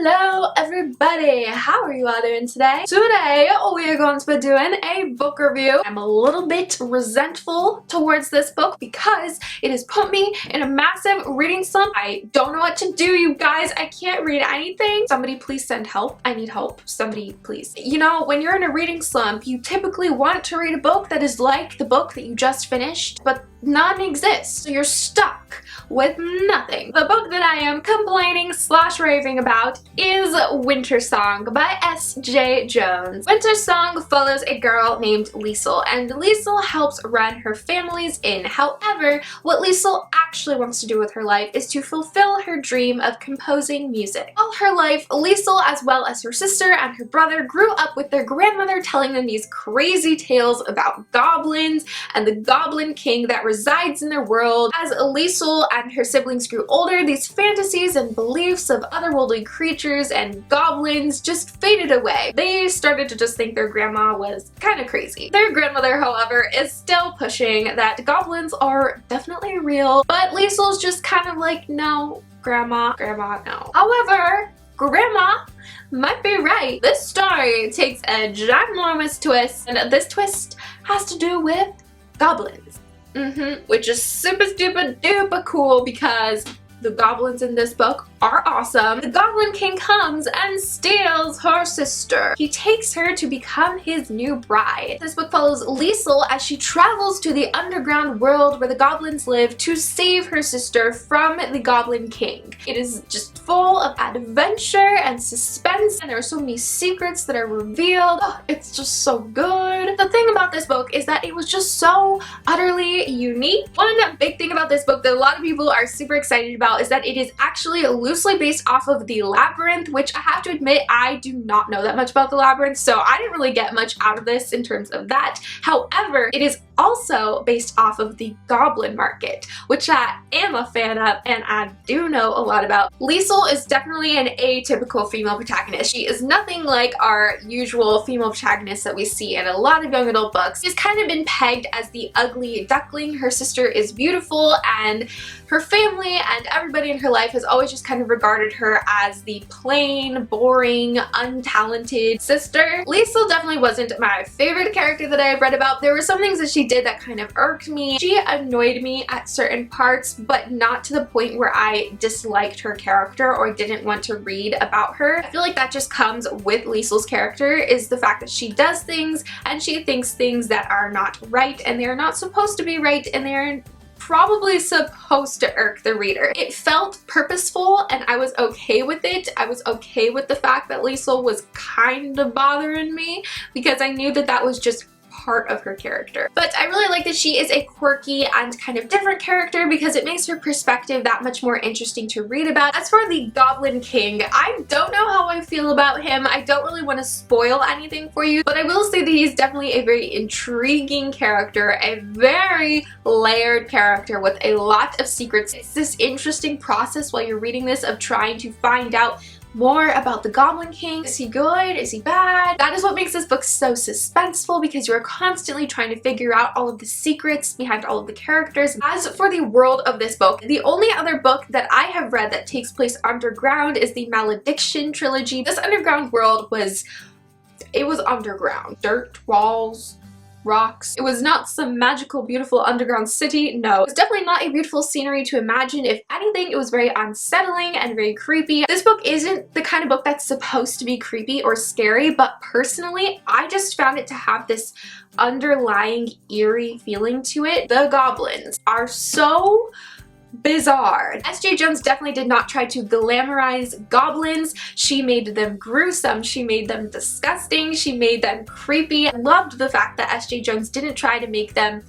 Hello everybody! How are you all doing today? Today we are going to be doing a book review. I'm a little bit resentful towards this book because it has put me in a massive reading slump. I don't know what to do, you guys. I can't read anything. Somebody please send help. I need help. Somebody please. You know, when you're in a reading slump, you typically want to read a book that is like the book that you just finished, but none exists. So you're stuck with nothing. The book that I am complaining / raving about is WINTERSONG by S.J. Jones. WINTERSONG follows a girl named Liesel, and Liesel helps run her family's inn. However, what Liesel actually wants to do with her life is to fulfill her dream of composing music. All her life, Liesel, as well as her sister and her brother, grew up with their grandmother telling them these crazy tales about goblins and the Goblin King that resides in their world. As Liesel and her siblings grew older, these fantasies and beliefs of otherworldly creatures and goblins just faded away. They started to just think their grandma was kind of crazy. Their grandmother, however, is still pushing that goblins are definitely real, but Liesel's just kind of like, no, grandma, no. However, grandma might be right. This story takes a ginormous twist, and this twist has to do with goblins. Which is super duper cool because the goblins in this book are awesome. The Goblin King comes and steals her sister. He takes her to become his new bride. This book follows Liesel as she travels to the underground world where the goblins live to save her sister from the Goblin King. It is just full of adventure and suspense, and there are so many secrets that are revealed. Oh, it's just so good. The thing about this book is that it was just so utterly unique. One big thing about this book that a lot of people are super excited about is that it is actually loosely based off of The Labyrinth, which I have to admit I do not know that much about The Labyrinth, so I didn't really get much out of this in terms of that. However, it is also based off of The Goblin Market, which I am a fan of and I do know a lot about. Liesel is definitely an atypical female protagonist. She is nothing like our usual female protagonists that we see in a lot of young adult books. She's kind of been pegged as the ugly duckling. Her sister is beautiful, and her family and everybody in her life has always just kind of regarded her as the plain, boring, untalented sister. Liesel definitely wasn't my favorite character that I've read about. There were some things that she did that kind of irked me. She annoyed me at certain parts, but not to the point where I disliked her character or didn't want to read about her. I feel like that just comes with Liesel's character, is the fact that she does things and she thinks things that are not right, and they're not supposed to be right, and they're probably supposed to irk the reader. It felt purposeful and I was okay with it. I was okay with the fact that Liesel was kind of bothering me because I knew that that was just part of her character. But I really like that she is a quirky and kind of different character because it makes her perspective that much more interesting to read about. As for the Goblin King, I don't know how I feel about him. I don't really want to spoil anything for you, but I will say that he's definitely a very intriguing character, a very layered character with a lot of secrets. It's this interesting process while you're reading this of trying to find out more about the Goblin King. Is he good? Is he bad? That is what makes this book so suspenseful, because you are constantly trying to figure out all of the secrets behind all of the characters. As for the world of this book, the only other book that I have read that takes place underground is the Malediction trilogy. This underground world was underground. Dirt, walls, rocks. It was not some magical, beautiful underground city. No, it was definitely not a beautiful scenery to imagine. If anything, it was very unsettling and very creepy. This book isn't the kind of book that's supposed to be creepy or scary, but personally, I just found it to have this underlying eerie feeling to it. The goblins are so bizarre. S.J. Jones definitely did not try to glamorize goblins. She made them gruesome. She made them disgusting. She made them creepy. I loved the fact that S.J. Jones didn't try to make them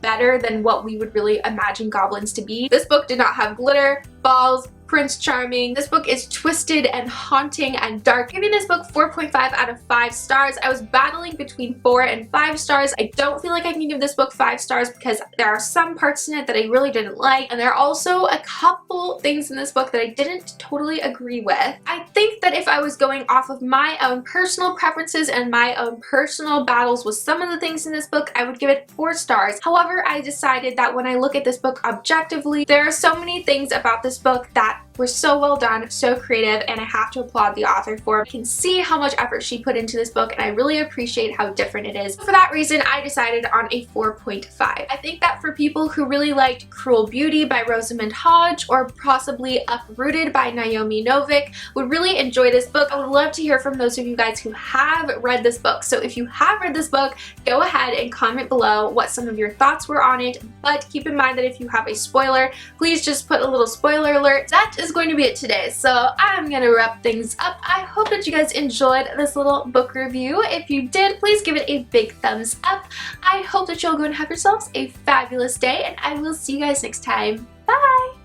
better than what we would really imagine goblins to be. This book did not have glitter, balls, Prince Charming. This book is twisted and haunting and dark. Giving this book 4.5 out of 5 stars. I was battling between 4 and 5 stars. I don't feel like I can give this book 5 stars because there are some parts in it that I really didn't like, and there are also a couple things in this book that I didn't totally agree with. I think that if I was going off of my own personal preferences and my own personal battles with some of the things in this book, I would give it 4 stars. However, I decided that when I look at this book objectively, there are so many things about this book that were so well done, so creative, and I have to applaud the author for it. I can see how much effort she put into this book, and I really appreciate how different it is. For that reason, I decided on a 4.5. I think that for people who really liked Cruel Beauty by Rosamund Hodge or possibly Uprooted by Naomi Novik would really enjoy this book. I would love to hear from those of you guys who have read this book. So if you have read this book, go ahead and comment below what some of your thoughts were on it, but keep in mind that if you have a spoiler, please just put a little spoiler alert. That is going to be it today, so I'm gonna wrap things up. I hope that you guys enjoyed this little book review. If you did, please give it a big thumbs up. I hope that you'll go and have yourselves a fabulous day, and I will see you guys next time. Bye!